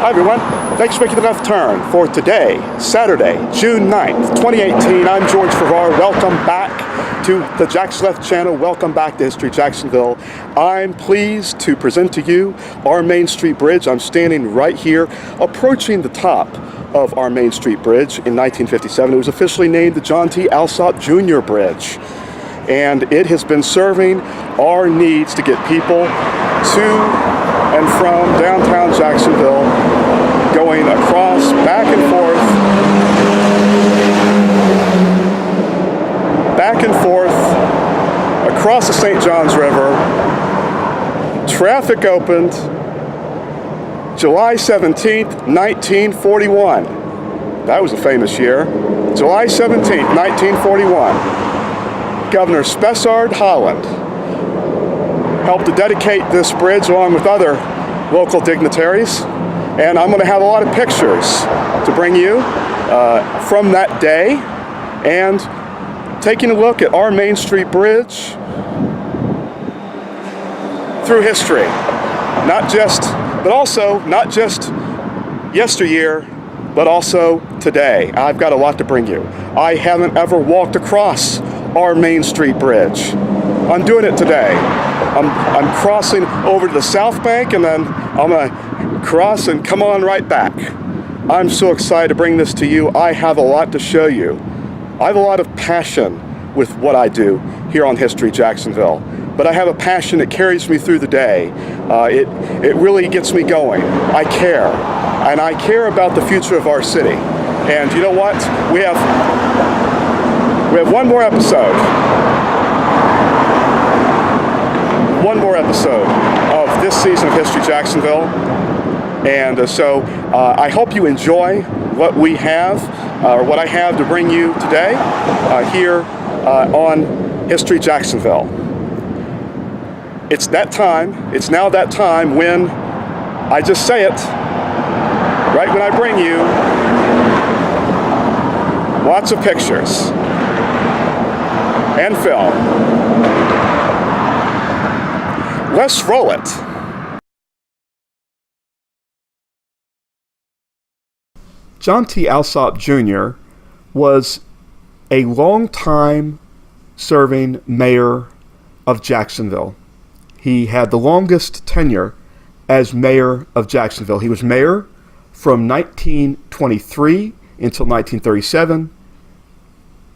Hi everyone, thanks for making the left turn for today, Saturday, June 9th, 2018. I'm George Farrar. Welcome back to the Jack's Left channel. Welcome back to History Jacksonville. I'm pleased to present to you our Main Street Bridge. I'm standing right here approaching the top of our Main Street Bridge in 1957. It was officially named the John T. Alsop Jr. Bridge. And it has been serving our needs to get people to and from downtown Jacksonville, going across, back and forth, across the St. Johns River. Traffic opened July 17th, 1941. That was a famous year. July 17th, 1941. Governor Spessard Holland helped to dedicate this bridge along with other local dignitaries, and I'm going to have a lot of pictures to bring you from that day and taking a look at our Main Street Bridge through history. Not just yesteryear, but also today. I've got a lot to bring you. I haven't ever walked across our Main Street Bridge. I'm doing it today. I'm crossing over to the Southbank, and then I'm going to cross and come on right back. I'm so excited to bring this to you. I have a lot to show you. I have a lot of passion with what I do here on History Jacksonville, but I have a passion that carries me through the day. It really gets me going. I care, and I care about the future of our city. And you know what? We have one more episode. One more episode of this season of History Jacksonville, and so I hope you enjoy what we have, or what I have to bring you today here on History Jacksonville. It's that time. It's now that time when I just say it right when I bring you lots of pictures and film. Let's roll it. John T. Alsop Jr. was a long-time serving mayor of Jacksonville. He had the longest tenure as mayor of Jacksonville. He was mayor from 1923 until 1937,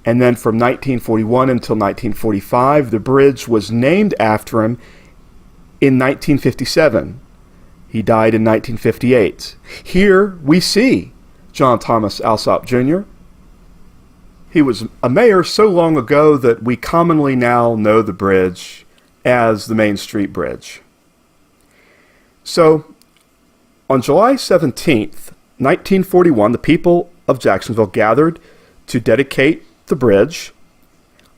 and then from 1941 until 1945. The bridge was named after him in 1957. He died in 1958. Here we see John Thomas Alsop Jr. He was a mayor so long ago that we commonly now know the bridge as the Main Street Bridge. So, on July 17th, 1941, the people of Jacksonville gathered to dedicate the bridge.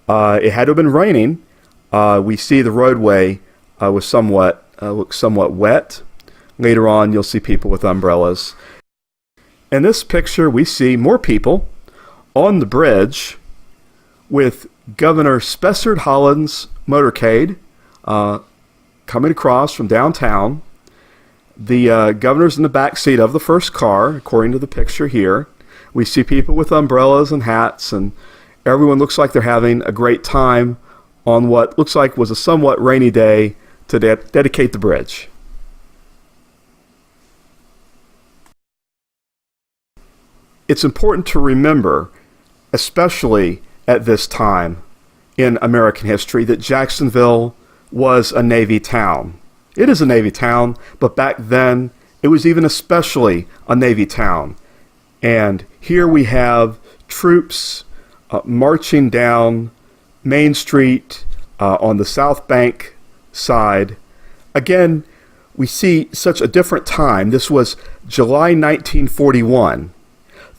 It had to have been raining. We see the roadway was somewhat wet. Later on, you'll see people with umbrellas. In this picture, we see more people on the bridge with Governor Spessard Holland's motorcade coming across from downtown. The governor's in the back seat of the first car, according to the picture here. We see people with umbrellas and hats, and everyone looks like they're having a great time on what looks like was a somewhat rainy day to dedicate the bridge. It's important to remember, especially at this time in American history, that Jacksonville was a Navy town. It is a Navy town, but back then it was even especially a Navy town. And here we have troops marching down Main Street on the Southbank side. Again, we see such a different time. This was July 1941.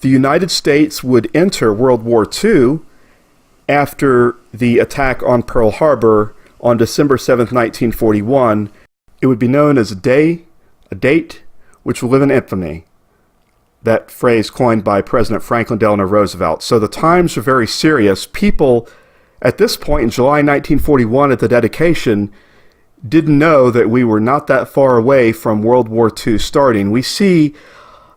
The United States would enter World War II after the attack on Pearl Harbor on December 7th, 1941. It would be known as a date which will live in infamy. That phrase coined by President Franklin Delano Roosevelt. So the times are very serious. People at this point in July 1941 at the dedication, didn't know that we were not that far away from World War II starting. We see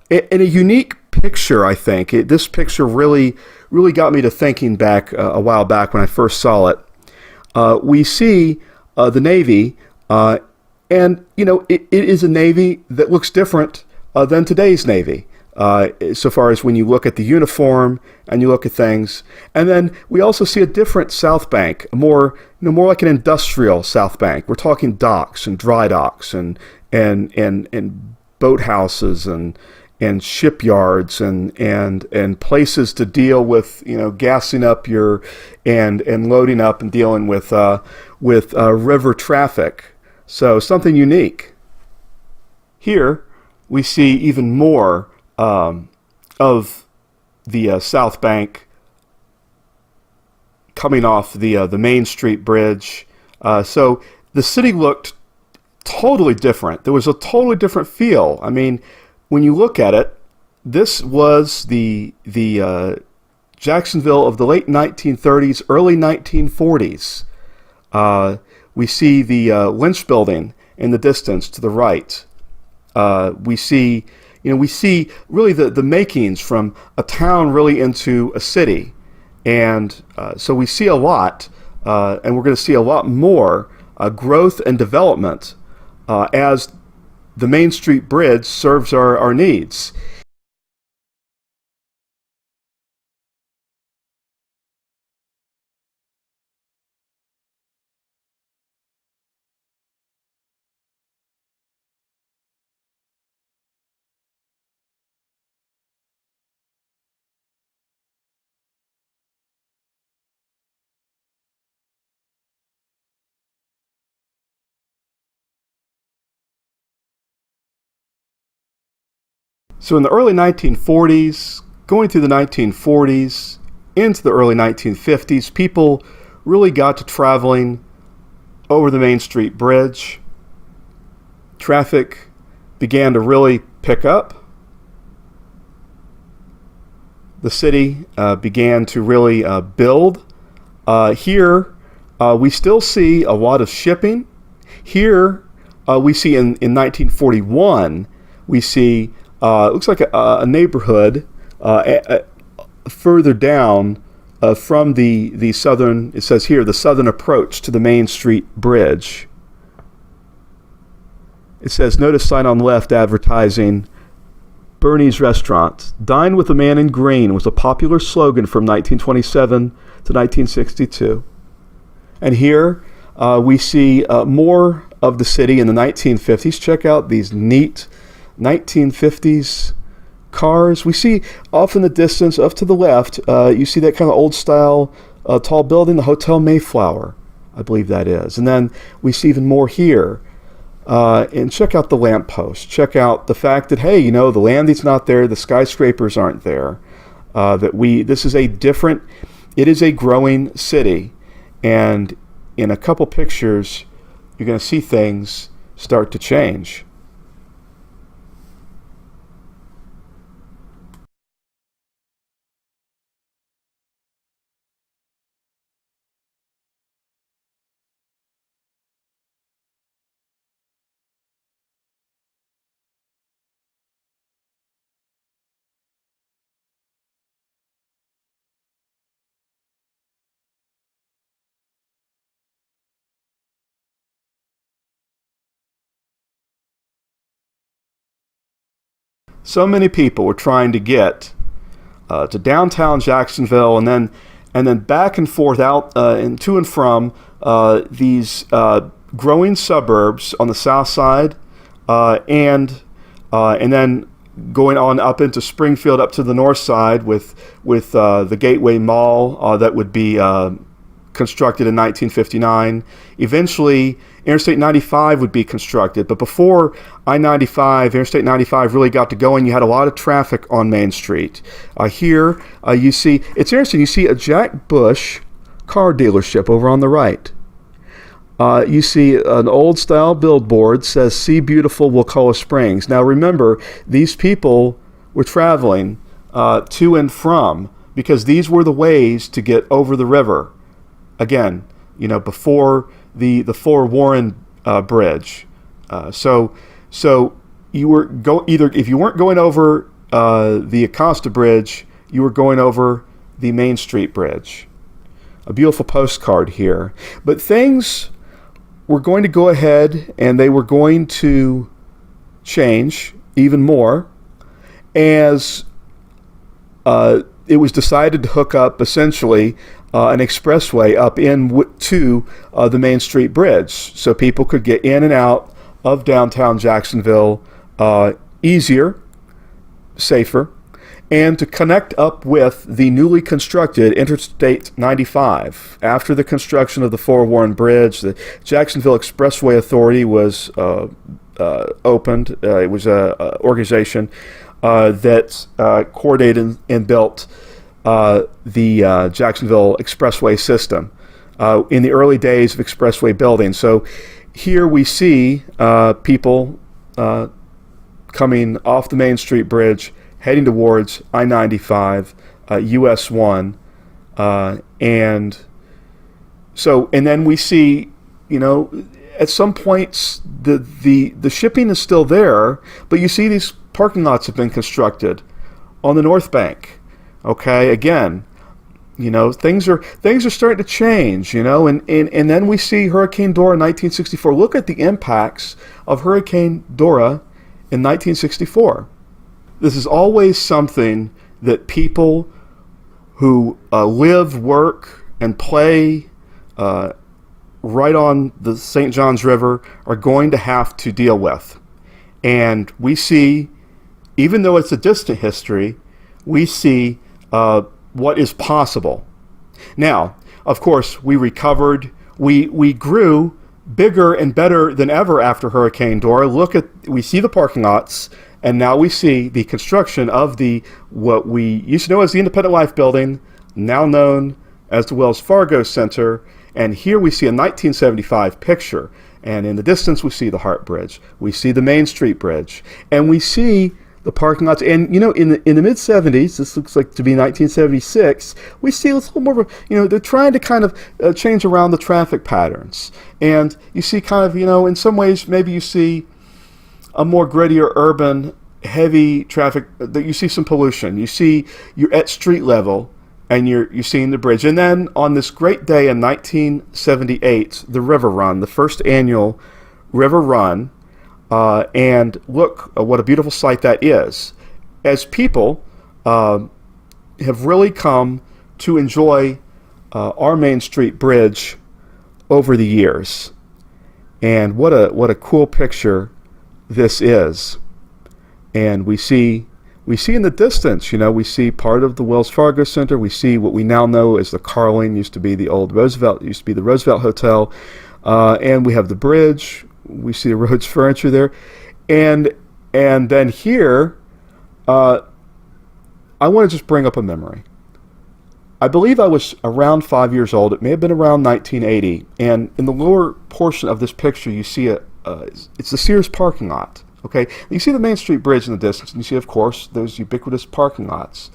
in a unique picture, I think. This picture really got me to thinking back a while back when I first saw it. We see the Navy, and it is a Navy that looks different than today's Navy. So far as when you look at the uniform and you look at things. And then we also see a different Southbank, more like an industrial Southbank. We're talking docks and dry docks and boathouses and shipyards and places to deal with, gassing up and loading up and dealing with river traffic. So something unique. Here we see even more of the South Bank coming off the Main Street Bridge. So the city looked totally different. There was a totally different feel. I mean, when you look at it, this was the Jacksonville of the late 1930s, early 1940s. We see the Lynch Building in the distance to the right. We see really the makings from a town really into a city. And so we see a lot, and we're going to see a lot more growth and development as the Main Street Bridge serves our needs. So in the early 1940s, going through the 1940s, into the early 1950s, people really got to traveling over the Main Street Bridge. Traffic began to really pick up. The city began to really build. Here, we still see a lot of shipping. Here, we see in 1941, we see it looks like a neighborhood further down from the southern, it says here, the southern approach to the Main Street Bridge. It says, notice sign on the left advertising Bernie's Restaurant. Dine with a Man in Green was a popular slogan from 1927 to 1962. And here we see more of the city in the 1950s. Check out these neat 1950s cars. We see off in the distance, off to the left, you see that kind of old style tall building, the Hotel Mayflower, I believe that is. And then we see even more here. And check out the lamppost. Check out the fact that, hey, the landing's not there, the skyscrapers aren't there. This is it is a growing city. And in a couple pictures, you're going to see things start to change. So many people were trying to get to downtown Jacksonville, and then back and forth out and to and from these growing suburbs on the south side, and then going on up into Springfield, up to the north side with the Gateway Mall that would be constructed in 1959. Eventually, Interstate 95 would be constructed, but before I-95, Interstate 95 really got to going, you had a lot of traffic on Main Street. Here, you see, it's interesting, you see a Jack Bush car dealership over on the right. You see an old-style billboard says, "See beautiful Wakulla Springs." Now remember, these people were traveling to and from, because these were the ways to get over the river. Again, before the four Warren bridge. So you were either if you weren't going over the Acosta Bridge, you were going over the Main Street Bridge. A beautiful postcard here. But things were going to go ahead and they were going to change even more as it was decided to hook up essentially an expressway up to the Main Street Bridge so people could get in and out of downtown Jacksonville easier, safer, and to connect up with the newly constructed Interstate 95. After the construction of the Fort Warren Bridge, the Jacksonville Expressway Authority was opened. It was an organization that coordinated and built the Jacksonville Expressway system in the early days of expressway building. So here we see people coming off the Main Street Bridge, heading towards I-95, US 1, and then we see, at some points the shipping is still there, but you see these parking lots have been constructed on the North Bank. Okay, again, things are starting to change, and then we see Hurricane Dora in 1964. Look at the impacts of Hurricane Dora in 1964. This is always something that people who live, work, and play right on the St. Johns River are going to have to deal with. And we see, even though it's a distant history, we see what is possible. Now, of course, we recovered. We grew bigger and better than ever after Hurricane Dora. We see the parking lots. And now we see the construction of what we used to know as the Independent Life Building, now known as the Wells Fargo Center. And here we see a 1975 picture. And in the distance, we see the Hart Bridge. We see the Main Street Bridge. And we see the parking lots. And, in the mid-'70s, this looks like to be 1976, we see a little more of they're trying to kind of change around the traffic patterns. And you see kind of, in some ways, maybe you see a more grittier, urban, heavy traffic, that you see some pollution. You're at street level and you're seeing the bridge. And then on this great day in 1978, the River Run, the first annual River Run, and look what a beautiful sight that is. As people have really come to enjoy our Main Street Bridge over the years. And what a cool picture this is. And we see in the distance, we see part of the Wells Fargo Center. We see what we now know as the Carling, used to be the old Roosevelt, used to be the Roosevelt Hotel. And we have the bridge. We see the Rhodes Furniture there. And then here, I want to just bring up a memory. I believe I was around 5 years old. It may have been around 1980. And in the lower portion of this picture, you see it's the Sears parking lot. Okay, you see the Main Street Bridge in the distance, and you see, of course, those ubiquitous parking lots.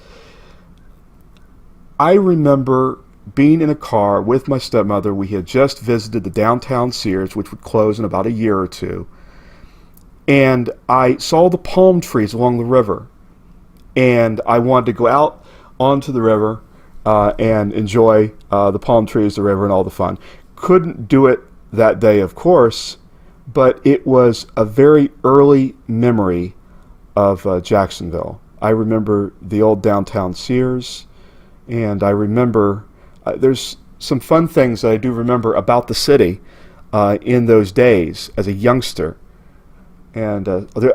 I remember being in a car with my stepmother. We had just visited the downtown Sears, which would close in about a year or two. And I saw the palm trees along the river. And I wanted to go out onto the river and enjoy the palm trees, the river, and all the fun. Couldn't do it that day, of course, but it was a very early memory of Jacksonville. I remember the old downtown Sears, and I remember there's some fun things that I do remember about the city in those days as a youngster. And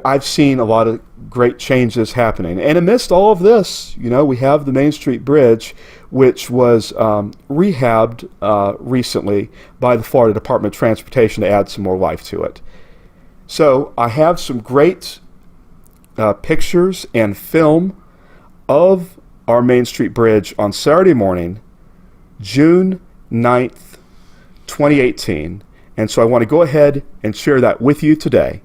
I've seen a lot of great changes happening. And amidst all of this, we have the Main Street Bridge, which was rehabbed recently by the Florida Department of Transportation to add some more life to it. So I have some great pictures and film of our Main Street Bridge on Saturday morning, June 9th, 2018. And so I want to go ahead and share that with you today.